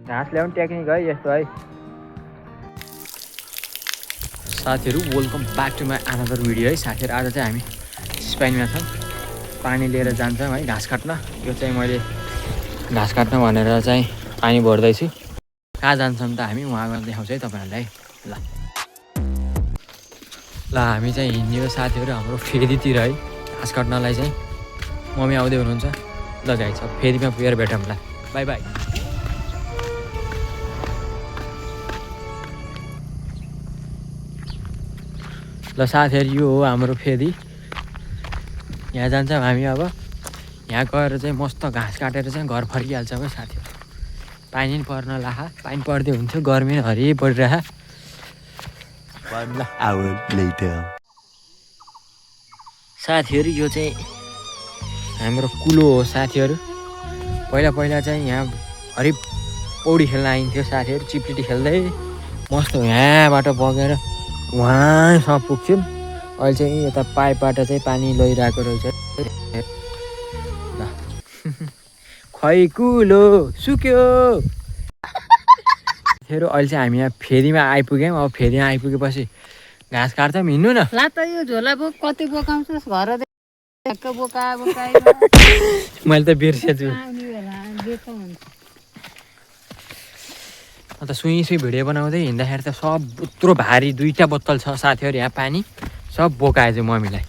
घाँस ल्याउने टेक्निक है यस्तो है। साथीहरू welcome back to my another video है। साथीहरू आज चाहिँ हामी स्पेनमा छौँ, पानी लिएर जान्छौँ है घाँस काट्न। यो चाहिँ मैले घाँस काट्न भनेर चाहिँ पानी भर्दैछु। कहाँ जान्छौँ त हामी उहाँ गएर देखाउँछु है तपाईँहरूलाई। ल हामी चाहिँ हिँड्ने साथीहरू हाम्रो फेदीतिर है घाँस काट्नलाई चाहिँ। मम्मी आउँदै हुनुहुन्छ। ल गाइस अब फेदीमा पुगेर भेटौँला। By by. ल साथीहरू यो हो हाम्रो फेदी। यहाँ जान्छौँ हामी। अब यहाँ गएर चाहिँ मस्त घाँस काटेर चाहिँ घर फर्किहाल्छौँ है साथीहरू। पानी पनि पर्न लाहा, पानी पर्दै हुन्थ्यो, गर्मी हरि परिरह। साथीहरू यो चाहिँ हाम्रो कुलो हो साथीहरू। पहिला पहिला चाहिँ यहाँ हरि पौडी खेल्न आइन्थ्यो साथीहरू। चिप्लिटी खेल्दै मस्त यहाँबाट बगेर वहाँसम्म पुग्थ्यौँ। अहिले चाहिँ यता पाइपबाट चाहिँ पानी लैरहेको रहेछ। ल खै कुलो सुक्यो। फेरि अहिले चाहिँ हामी यहाँ फेदीमा आइपुग्यौँ। अब फेदीमा आइपुगेपछि घाँस काट्छौँ, हिँड्नु न। ला त यो झोला बोक कति बोकाउँछस् घर बोका मैले त बिर्सेछु। अन्त सुई भिडियो बनाउँदै हिँड्दाखेरि त सब यत्रो भारी 2टा बोतल छ साथीहरू यहाँ पानी। सब बोकाएछ मम्मीलाई।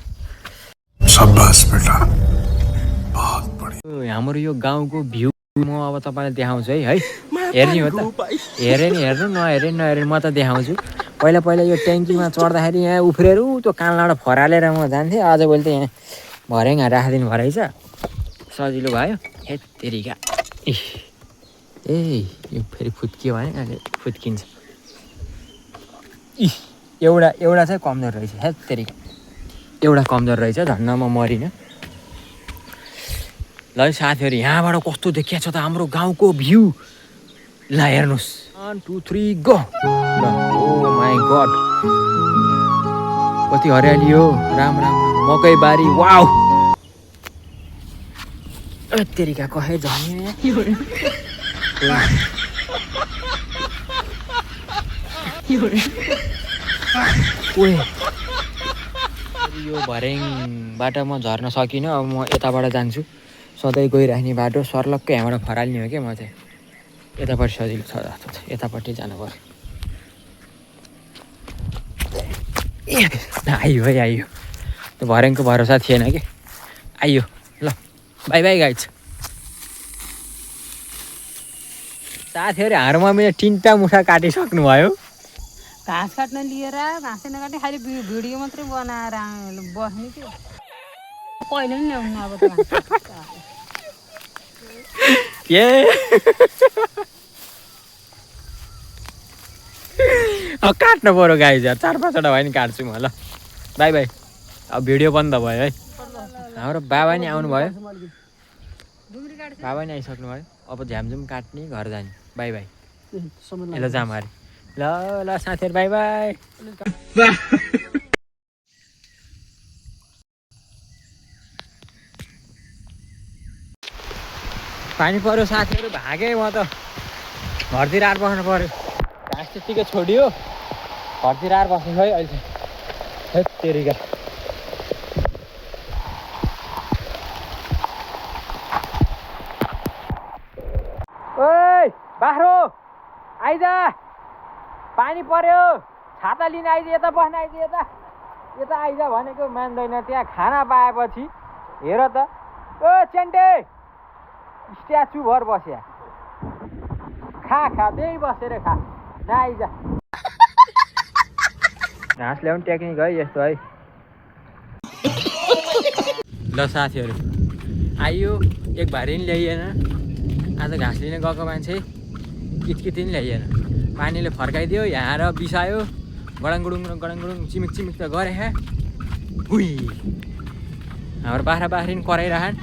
हाम्रो यो गाउँको भ्यू म अब तपाईँलाई देखाउँछु है। हेर्ने हो त हेरे नि हेर्नु, नहेरे नहेरे म त देखाउँछु। पहिला पहिला यो ट्याङ्कीमा चढ्दाखेरि यहाँ उफ्रेर त्यो कानलाबाट फरालेर म जान्थेँ। आजभोलि त यहाँ भरेङ्गा राखिदिनु भयो रहेछ, सजिलो भयो। हेत्तेरिका ए यो फेरि फुत्कियो भने अहिले फुत्किन्छ। एउटा चाहिँ कमजोर रहेछ। हेत्तेरिका एउटा कमजोर रहेछ, झन्न म मरिनँ। ल साथीहरू यहाँबाट कस्तो देखिया छ त हाम्रो गाउँको भ्यू। ल हेर्नुहोस्, 1 2 3 गो। ल ओ माई गड कति हरियाली हो, राम राम मकै बारी। वाउ तेरिका कहे झन्ने यो भर्याङबाट म झर्न सकिनँ। अब म यताबाट जान्छु, सधैँ गइराख्ने बाटो सर्लक्कै यहाँबाट फराल्ने हो क्या। म चाहिँ यतापट्टि सजिलो छ, यतापट्टि जानु पर्यो। आइयो है आइयो, त्यो भर्याङको भरोसा थिएन कि आइयो। ल बाई बाई गाइज। साथीहरू हाम्रो मम्मीले 3टा मुठा काटिसक्नु भयो। घाँस काट्न लिएर घाँस नकाट्ने खालि भिडियो मात्रै बनाएर बस्ने कि कहिले पनि ल्याउनु अब त अब काट्नु पऱ्यो गाइज, 4-5वटा भयो नि काट्छु म। ल बाई बाई। अब भिडियो बन्द भयो है। हाम्रो बाबा नि आउनु भयो, बाबा नि आइसक्नु भयो। अब झ्यामझुम काट्ने, घर जाने। By by. ल जाम अरे। ल ल साथीहरू बाई बाई। पानी पर्यो साथीहरू, भागेँ म त। घरतिर आएर बस्नु पर्यो, घाँस त्यत्तिकै छोडियो। घरतिर आएर बस्नु है अहिले चाहिँ। हेत्तेरिका ओइ बाख्रो आइज, पानी पर्यो, छाता लिन आइज, यता बस्न आइज, यता आइज भनेको मान्दैन। त्यहाँ खाना पाएपछि हेर त, ओ चेन्टे स्ट्याचु भर बस्या। खा त्यही बसेर खा, नआइज। घाँस ल्याउने टेक्निक है यस्तो है। ल साथीहरू आइयो, एक भारी नि ल्याइएन। आज घाँस लिन गएको मान्छे किटकिटी नि ल्याइएन। पानीले फर्काइदियो, यहाँ र बिसायो। गडाङगुडुङ चिमिक त गरे। हुई हाम्रो बाख्रा बाख्री नि कराइरहन्।